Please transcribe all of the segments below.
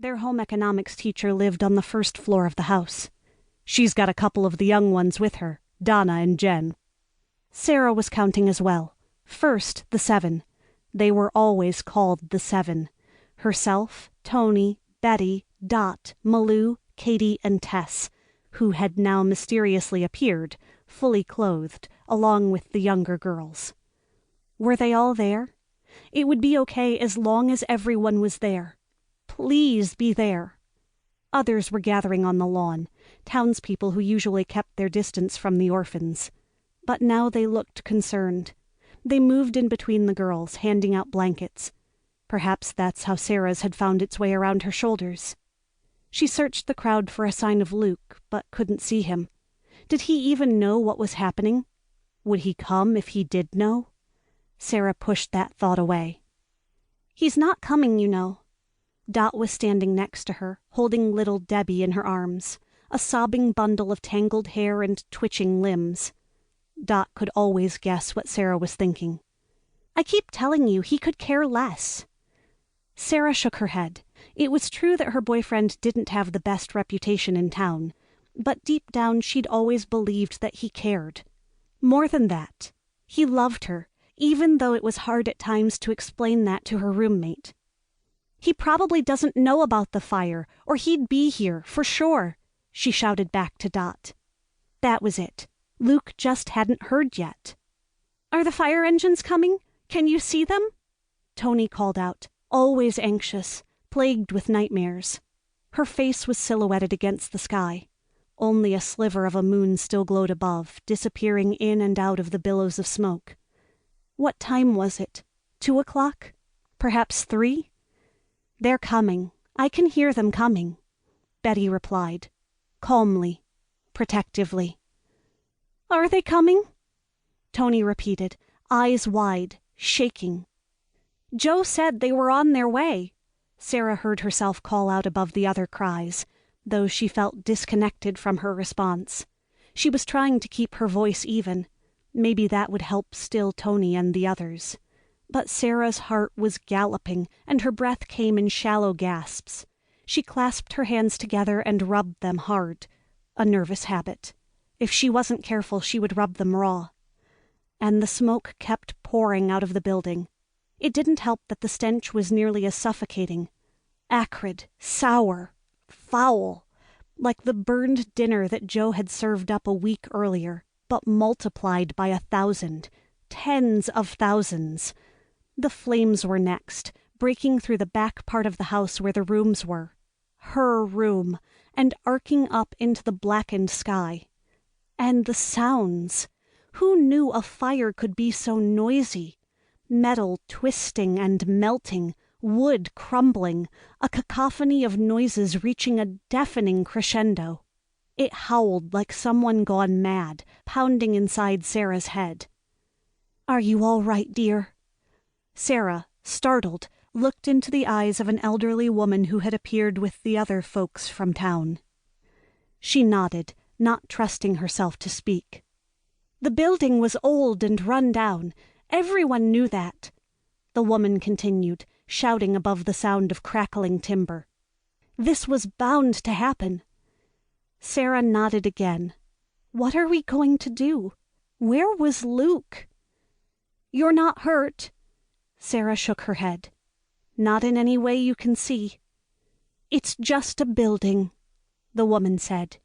Their home economics teacher lived on the first floor of the house. She's got a couple of the young ones with her, Donna and Jen. Sara was counting as well. First, the 7. They were always called the 7. Herself, Tony, Betty, Dot, Malou, Katie, and Tess, who had now mysteriously appeared, fully clothed, along with the younger girls. Were they all there? It would be okay as long as everyone was there. Please be there. Others were gathering on the lawn, townspeople who usually kept their distance from the orphans. But now they looked concerned. They moved in between the girls, handing out blankets. Perhaps that's how Sara's had found its way around her shoulders. She searched the crowd for a sign of Luke, but couldn't see him. Did he even know what was happening? Would he come if he did know? Sara pushed that thought away. He's not coming, you know. Dot was standing next to her, holding little Debbie in her arms, a sobbing bundle of tangled hair and twitching limbs. Dot could always guess what Sara was thinking. I keep telling you, he could care less. Sara shook her head. It was true that her boyfriend didn't have the best reputation in town, but deep down she'd always believed that he cared. More than that, he loved her, even though it was hard at times to explain that to her roommate. He probably doesn't know about the fire, or he'd be here, for sure, she shouted back to Dot. That was it. Luke just hadn't heard yet. Are the fire engines coming? Can you see them? Tony called out, always anxious, plagued with nightmares. Her face was silhouetted against the sky. Only a sliver of a moon still glowed above, disappearing in and out of the billows of smoke. What time was it? 2 o'clock? Perhaps 3? They're coming. I can hear them coming, Betty replied, calmly, protectively. Are they coming? Tony repeated, eyes wide, shaking. Joe said they were on their way, Sara heard herself call out above the other cries, though she felt disconnected from her response. She was trying to keep her voice even. Maybe that would help still Tony and the others. But Sara's heart was galloping, and her breath came in shallow gasps. She clasped her hands together and rubbed them hard. A nervous habit. If she wasn't careful, she would rub them raw. And the smoke kept pouring out of the building. It didn't help that the stench was nearly as suffocating. Acrid, sour, foul, like the burned dinner that Joe had served up a week earlier, but multiplied by 1,000, tens of thousands. The flames were next, breaking through the back part of the house where the rooms were. Her room, and arcing up into the blackened sky. And the sounds. Who knew a fire could be so noisy? Metal twisting and melting, wood crumbling, a cacophony of noises reaching a deafening crescendo. It howled like someone gone mad, pounding inside Sara's head. Are you all right, dear? Sara, startled, looked into the eyes of an elderly woman who had appeared with the other folks from town. She nodded, not trusting herself to speak. The building was old and run down. Everyone knew that. The woman continued, shouting above the sound of crackling timber. This was bound to happen. Sara nodded again. What are we going to do? Where was Luke? You're not hurt. Sara shook her head. Not in any way you can see. It's just a building, the woman said.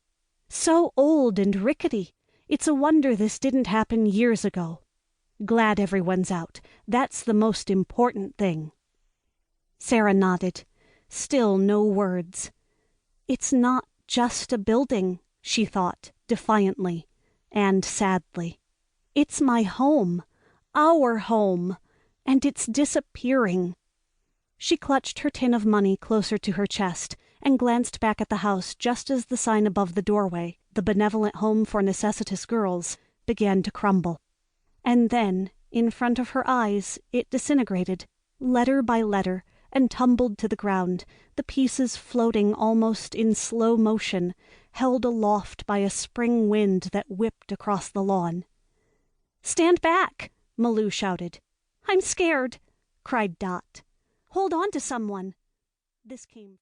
So old and rickety. It's a wonder this didn't happen years ago. Glad everyone's out. That's the most important thing. Sara nodded. Still no words. It's not just a building, she thought, defiantly and sadly. It's my home. Our home. And it's disappearing. She clutched her tin of money closer to her chest and glanced back at the house just as the sign above the doorway, the Benevolent Home for Necessitous Girls, began to crumble. And then, in front of her eyes, it disintegrated, letter by letter, and tumbled to the ground, the pieces floating almost in slow motion, held aloft by a spring wind that whipped across the lawn. Stand back, Malou shouted. I'm scared, cried Dot. Hold on to someone. This came